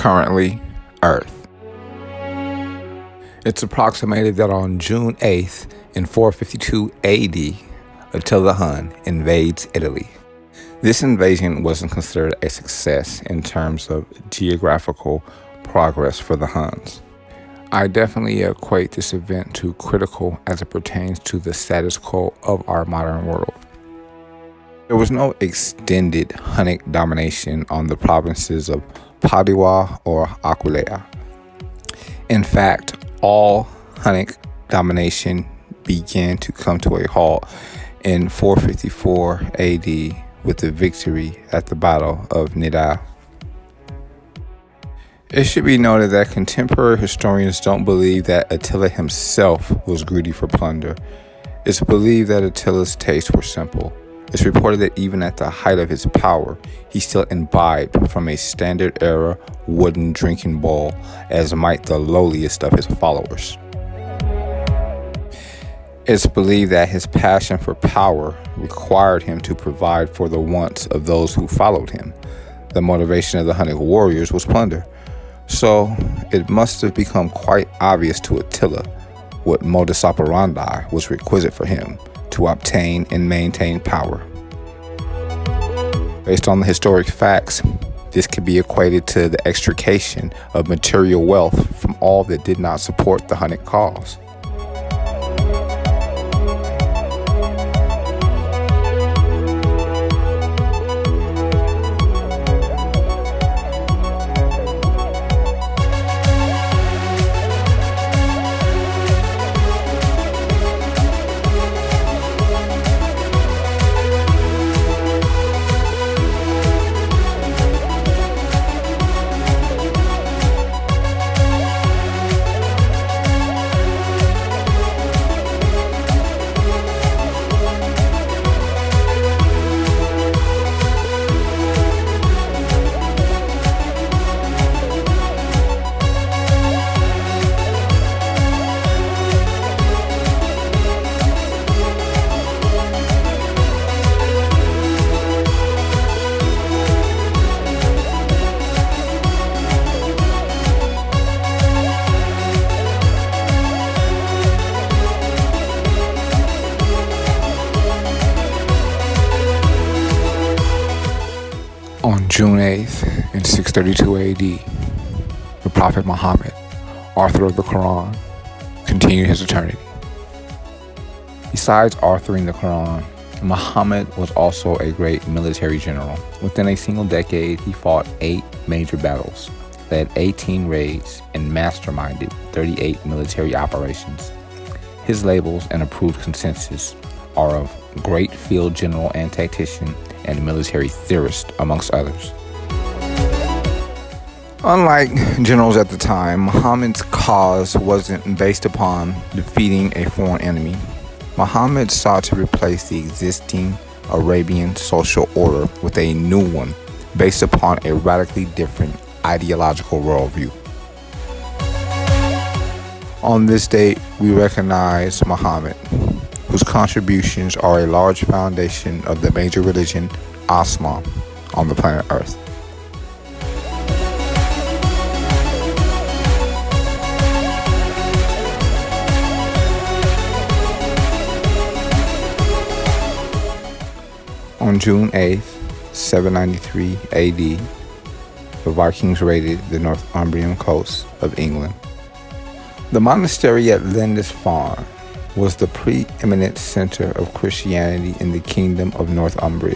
currently Earth. It's approximated that on June 8th in 452 AD, Attila the Hun invades Italy. This invasion wasn't considered a success in terms of geographical progress for the Huns. I definitely equate this event to critical as it pertains to the status quo of our modern world. There was no extended Hunnic domination on the provinces of Padua or Aquileia. In fact, all Hunnic domination began to come to a halt in 454 AD with the victory at the Battle of Nidau. It should be noted that contemporary historians don't believe that Attila himself was greedy for plunder. It's believed that Attila's tastes were simple. It's reported that even at the height of his power, he still imbibed from a standard era wooden drinking bowl, as might the lowliest of his followers. It's believed that his passion for power required him to provide for the wants of those who followed him. The motivation of the Hunnic warriors was plunder. So it must have become quite obvious to Attila what modus operandi was requisite for him to obtain and maintain power. Based on the historic facts, this could be equated to the extrication of material wealth from all that did not support the Hunnic cause. On June 8th in 632 AD, the Prophet Muhammad, author of the Quran, continued his eternity. Besides authoring the Quran, Muhammad was also a great military general. Within a single decade, he fought 8 major battles, led 18 raids, and masterminded 38 military operations. His labels and approved consensus are of great field general and tactician and military theorist, amongst others. Unlike generals at the time, Muhammad's cause wasn't based upon defeating a foreign enemy. Muhammad sought to replace the existing Arabian social order with a new one based upon a radically different ideological worldview. On this date, we recognize Muhammad, whose contributions are a large foundation of the major religion, Islam, on the planet Earth. On June 8th, 793 AD, the Vikings raided the Northumbrian coast of England. The monastery at Lindisfarne was the preeminent center of Christianity in the Kingdom of Northumbria.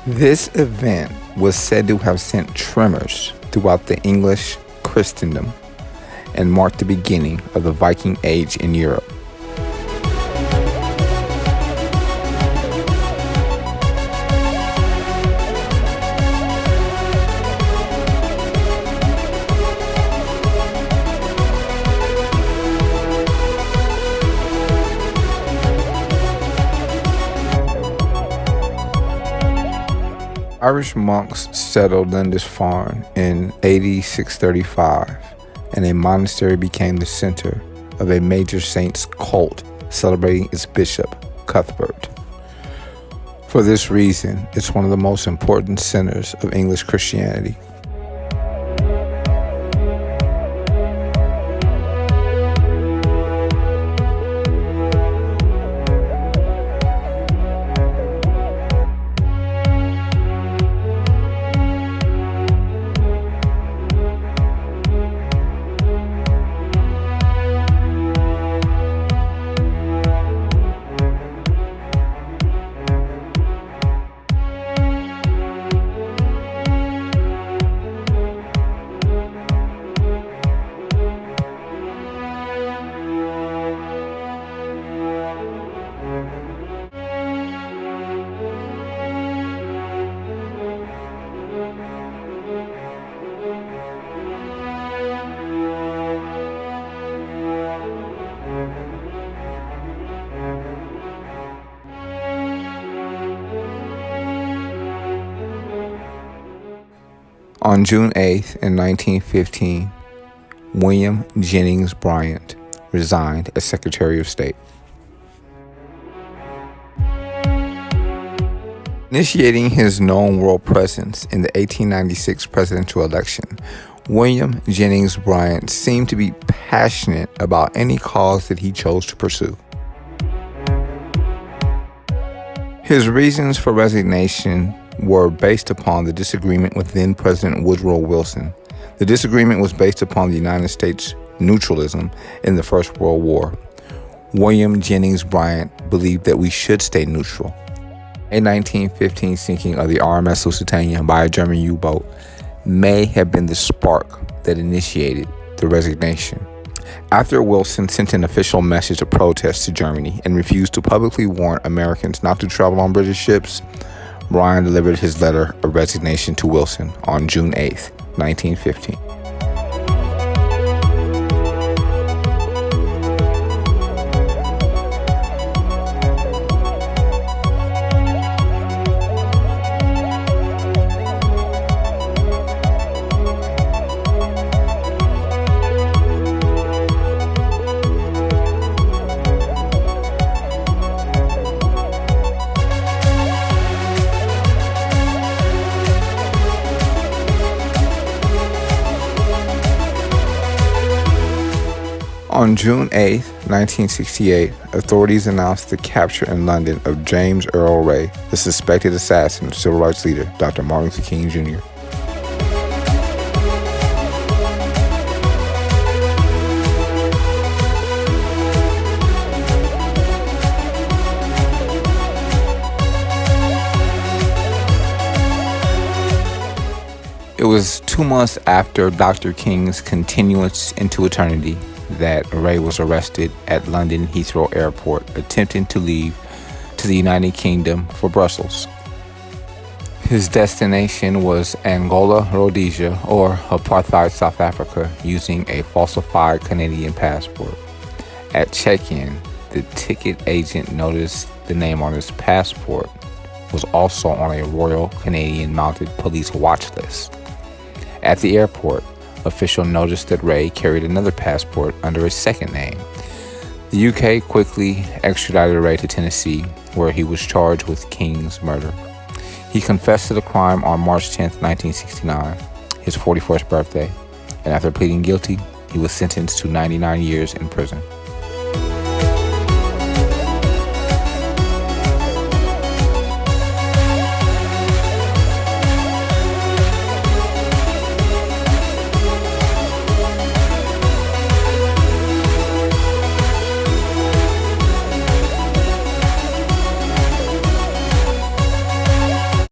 This event was said to have sent tremors throughout the English Christendom and marked the beginning of the Viking Age in Europe. Irish monks settled Lindisfarne in AD 635, and a monastery became the center of a major saint's cult celebrating its bishop, Cuthbert. For this reason, it's one of the most important centers of English Christianity. On June 8th in 1915, William Jennings Bryan resigned as Secretary of State. Initiating his known world presence in the 1896 presidential election, William Jennings Bryan seemed to be passionate about any cause that he chose to pursue. His reasons for resignation were based upon the disagreement with then President Woodrow Wilson. The disagreement was based upon the United States' neutralism in the First World War. William Jennings Bryan believed that we should stay neutral. A 1915 sinking of the RMS Lusitania by a German U-boat may have been the spark that initiated the resignation. After Wilson sent an official message of protest to Germany and refused to publicly warn Americans not to travel on British ships, Bryan delivered his letter of resignation to Wilson on June 8, 1915. On June 8, 1968, authorities announced the capture in London of James Earl Ray, the suspected assassin of civil rights leader Dr. Martin Luther King Jr. It was 2 months after Dr. King's continuance into eternity that Ray was arrested at London Heathrow Airport, attempting to leave to the United Kingdom for Brussels. His destination was Angola, Rhodesia, or apartheid South Africa, using a falsified Canadian passport. At check-in, the ticket agent noticed the name on his passport was also on a Royal Canadian Mounted Police watch list. At the airport, officials noticed that Ray carried another passport under his second name. The UK quickly extradited Ray to Tennessee, where he was charged with King's murder. He confessed to the crime on March 10, 1969, his 41st birthday, and after pleading guilty, he was sentenced to 99 years in prison.